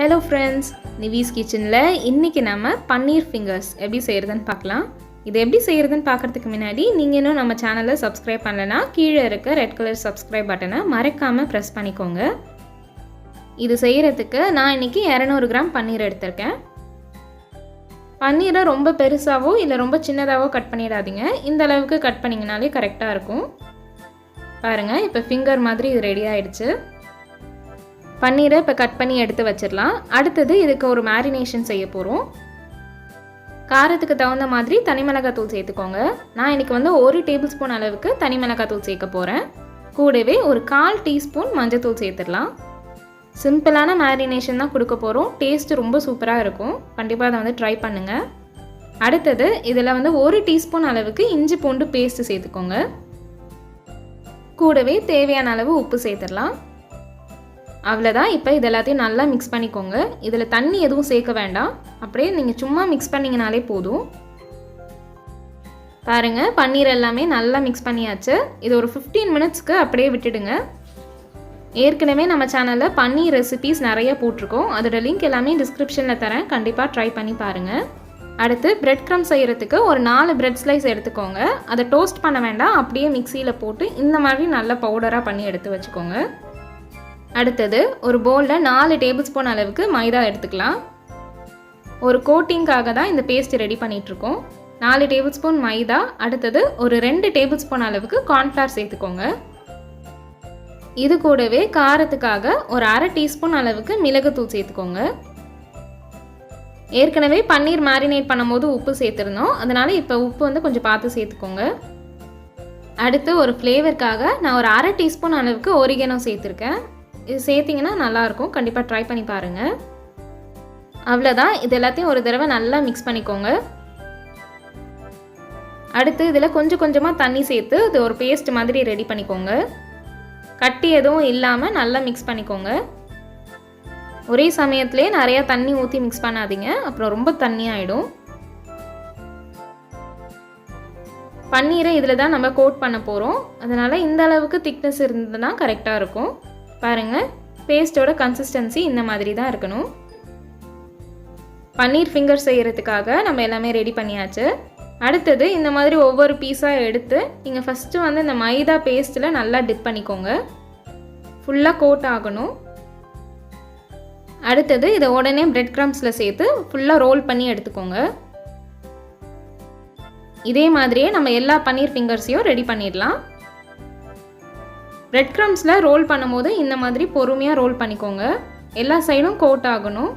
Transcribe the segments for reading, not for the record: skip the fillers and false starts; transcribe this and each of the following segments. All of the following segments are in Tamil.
ஹலோ ஃப்ரெண்ட்ஸ், நிவிஸ் கிச்சனில் இன்றைக்கி நம்ம பன்னீர் ஃபிங்கர்ஸ் எப்படி செய்கிறதுன்னு பார்க்கலாம். இது எப்படி செய்கிறதுன்னு பார்க்குறதுக்கு முன்னாடி நீங்கள் இன்னும் நம்ம சேனலை சப்ஸ்கிரைப் பண்ணலைன்னா கீழே இருக்க ரெட் கலர் சப்ஸ்கிரைப் பட்டனை மறக்காமல் ப்ரெஸ் பண்ணிக்கோங்க. இது செய்கிறதுக்கு நான் இன்றைக்கி 200 கிராம் பன்னீர் எடுத்திருக்கேன். பன்னீரை ரொம்ப பெருசாகவோ இல்லை ரொம்ப சின்னதாகவோ கட் பண்ணிடாதீங்க. இந்த அளவுக்கு கட் பண்ணிங்கனாலே கரெக்டாக இருக்கும். பாருங்கள், இப்போ ஃபிங்கர் மாதிரி இது ரெடி ஆகிடுச்சு. பன்னீரை இப்போ கட் பண்ணி எடுத்து வச்சிடலாம். அடுத்தது இதுக்கு ஒரு மேரினேஷன் செய்ய போகிறோம். காரத்துக்கு தகுந்த மாதிரி தனி மிளகாத்தூள் சேர்த்துக்கோங்க. நான் இன்றைக்கி 1 டேபிள் ஸ்பூன் அளவுக்கு தனி மிளகாத்தூள் சேர்க்க போகிறேன். கூடவே ஒரு 1/4 டீஸ்பூன் மஞ்சத்தூள் சேர்த்துடலாம். சிம்பிளான மேரினேஷன் தான் கொடுக்க போகிறோம். டேஸ்ட்டு ரொம்ப சூப்பராக இருக்கும். கண்டிப்பாக அதை ட்ரை பண்ணுங்கள். அடுத்தது இதில் 1 டீஸ்பூன் அளவுக்கு இஞ்சி பூண்டு பேஸ்ட்டு சேர்த்துக்கோங்க. கூடவே தேவையான அளவு உப்பு சேர்த்துடலாம். அவ்வளோதான். இப்போ இது எல்லாத்தையும் நல்லா மிக்ஸ் பண்ணிக்கோங்க. இதில் தண்ணி எதுவும் சேர்க்க வேண்டாம். அப்படியே நீங்கள் சும்மா மிக்ஸ் பண்ணிங்கனாலே போதும். பாருங்கள், பன்னீர் எல்லாமே நல்லா மிக்ஸ் பண்ணியாச்சு. இது ஒரு 15 மினிட்ஸ்க்கு அப்படியே விட்டுடுங்க. ஏற்கனவே நம்ம சேனலில் பன்னீர் ரெசிபீஸ் நிறைய போட்டிருக்கோம். அதோட லிங்க் எல்லாமே டிஸ்கிரிப்ஷனில் தரேன். கண்டிப்பாக ட்ரை பண்ணி பாருங்கள். அடுத்து பிரெட் க்ரம் செய்கிறதுக்கு ஒரு 4 பிரெட் ஸ்லைஸ் எடுத்துக்கோங்க. அதை டோஸ்ட் பண்ண வேண்டாம், அப்படியே மிக்சியில் போட்டு இந்த மாதிரி நல்லா பவுடராக பண்ணி எடுத்து வச்சுக்கோங்க. அடுத்தது ஒரு பவுலில் 4 டேபிள் ஸ்பூன் அளவுக்கு மைதா எடுத்துக்கலாம். ஒரு கோட்டிங்காக தான் இந்த பேஸ்ட் ரெடி பண்ணிகிட்ருக்கோம். 4 டேபிள் ஸ்பூன் மைதா. அடுத்தது ஒரு 2 டேபிள் ஸ்பூன் அளவுக்கு கார்ன்ஃப்ளவர் சேர்த்துக்கோங்க. இது கூடவே காரத்துக்காக ஒரு 1/2 டீஸ்பூன் அளவுக்கு மிளகுத்தூள் சேர்த்துக்கோங்க. ஏற்கனவே பன்னீர் மேரினேட் பண்ணும்போது உப்பு சேர்த்துருந்தோம். அதனால் இப்போ உப்பு கொஞ்சம் பார்த்து சேர்த்துக்கோங்க. அடுத்து ஒரு ஃப்ளேவருக்காக நான் ஒரு 1/2 டீஸ்பூன் அளவுக்கு ஒரிகனோ சேர்த்துருக்கேன். இது சேர்த்திங்கன்னா நல்லாயிருக்கும். கண்டிப்பாக ட்ரை பண்ணி பாருங்கள். அவ்வளோதான். இது எல்லாத்தையும் ஒரு தடவை நல்லா மிக்ஸ் பண்ணிக்கோங்க. அடுத்து இதில் கொஞ்சம் கொஞ்சமாக தண்ணி சேர்த்து இது ஒரு பேஸ்ட் மாதிரி ரெடி பண்ணிக்கோங்க. கட்டி எதுவும் இல்லாமல் நல்லா மிக்ஸ் பண்ணிக்கோங்க. ஒரே சமயத்துலேயே நிறையா தண்ணி ஊற்றி மிக்ஸ் பண்ணாதீங்க, அப்புறம் ரொம்ப தண்ணியாகிடும். பன்னீரை இதில் தான் நம்ம கோட் பண்ண போகிறோம். அதனால் இந்த அளவுக்கு திக்னஸ் இருந்ததுன்னா கரெக்டாக இருக்கும். பாருங்கள், பேஸ்ட்டோட கன்சிஸ்டன்சி இந்த மாதிரி தான் இருக்கணும். பன்னீர் ஃபிங்கர் செய்கிறதுக்காக நம்ம எல்லாமே ரெடி பண்ணியாச்சு. அடுத்தது இந்த மாதிரி ஒவ்வொரு பீஸாக எடுத்து நீங்கள் ஃபஸ்ட்டு இந்த மைதா பேஸ்ட்டில் நல்லா டிப் பண்ணிக்கோங்க. ஃபுல்லாக கோட் ஆகணும். அடுத்தது இதை உடனே பிரெட் க்ரம்ஸில் சேர்த்து ஃபுல்லாக ரோல் பண்ணி எடுத்துக்கோங்க. இதே மாதிரியே நம்ம எல்லா பன்னீர் ஃபிங்கர்ஸையும் ரெடி பண்ணிடலாம். பிரெட் க்ரம்ஸில் ரோல் பண்ணும்போது இந்த மாதிரி பொறுமையாக ரோல் பண்ணிக்கோங்க. எல்லா சைடும் கோட் ஆகணும்.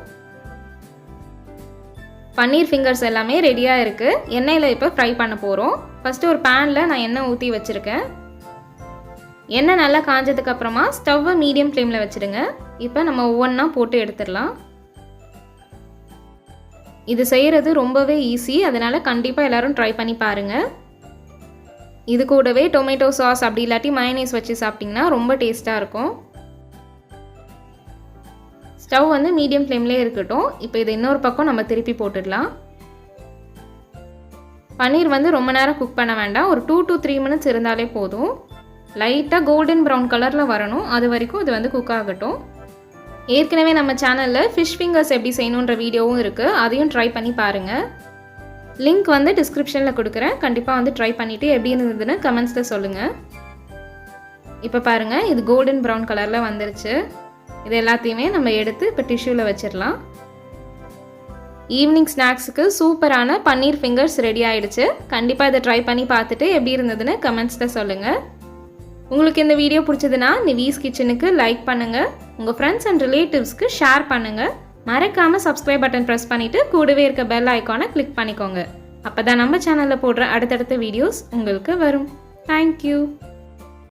பன்னீர் ஃபிங்கர்ஸ் எல்லாமே ரெடியாக இருக்குது. எண்ணெயில் இப்போ ஃப்ரை பண்ண போகிறோம். ஃபஸ்ட்டு ஒரு பேனில் நான் எண்ணெய் ஊற்றி வச்சுருக்கேன். எண்ணெய் நல்லா காஞ்சதுக்கப்புறமா ஸ்டவ்வை மீடியம் ஃப்ளேமில் வச்சுடுங்க. இப்போ நம்ம ஒவ்வொன்றா போட்டு எடுத்துடலாம். இது செய்கிறது ரொம்பவே ஈஸி. அதனால் கண்டிப்பாக எல்லோரும் ட்ரை பண்ணி பாருங்கள். இது கூடவே டொமேட்டோ சாஸ் அப்படி இல்லாட்டி மயோனைஸ் வச்சு சாப்பிட்டிங்கன்னா ரொம்ப டேஸ்ட்டாக இருக்கும். ஸ்டவ் மீடியம் ஃப்ளேம்லேயே இருக்கட்டும். இப்போ இது இன்னொரு பக்கம் நம்ம திருப்பி போட்டுடலாம். பன்னீர் ரொம்ப நேரம் குக் பண்ண வேண்டாம். ஒரு 2 to 3 மினிட்ஸ் இருந்தாலே போதும். லைட்டாக கோல்டன் ப்ரௌன் கலரில் வரணும். அது வரைக்கும் இது குக் ஆகட்டும். ஏற்கனவே நம்ம சேனலில் ஃபிஷ் ஃபிங்கர்ஸ் எப்படி செய்யணுன்ற வீடியோவும் இருக்குது. அதையும் ட்ரை பண்ணி பாருங்கள். லிங்க் டிஸ்கிரிப்ஷனில் கொடுக்குறேன். கண்டிப்பாக ட்ரை பண்ணிவிட்டு எப்படி இருந்ததுன்னு கமெண்ட்ஸில் சொல்லுங்கள். இப்போ பாருங்கள், இது கோல்டன் ப்ரௌன் கலரில் வந்துருச்சு. இது எல்லாத்தையுமே நம்ம எடுத்து இப்போ டிஷ்யூவில் வச்சிடலாம். ஈவினிங் ஸ்நாக்ஸுக்கு சூப்பரான பன்னீர் ஃபிங்கர்ஸ் ரெடி ஆகிடுச்சு. கண்டிப்பாக இதை ட்ரை பண்ணி பார்த்துட்டு எப்படி இருந்ததுன்னு கமெண்ட்ஸில் சொல்லுங்கள். உங்களுக்கு இந்த வீடியோ பிடிச்சதுன்னா நிவிஸ் கிச்சனுக்கு லைக் பண்ணுங்கள். உங்கள் ஃப்ரெண்ட்ஸ் அண்ட் ரிலேட்டிவ்ஸ்க்கு ஷேர் பண்ணுங்கள். மறக்காமல் சப்ஸ்கிரைப் பட்டன் ப்ரெஸ் பண்ணிவிட்டு கூடவே இருக்க பெல் ஐக்கானை கிளிக் பண்ணிக்கோங்க. அப்போ தான் நம்ம சேனலில் போடுற அடுத்தடுத்த வீடியோஸ் உங்களுக்கு வரும். தேங்க்யூ.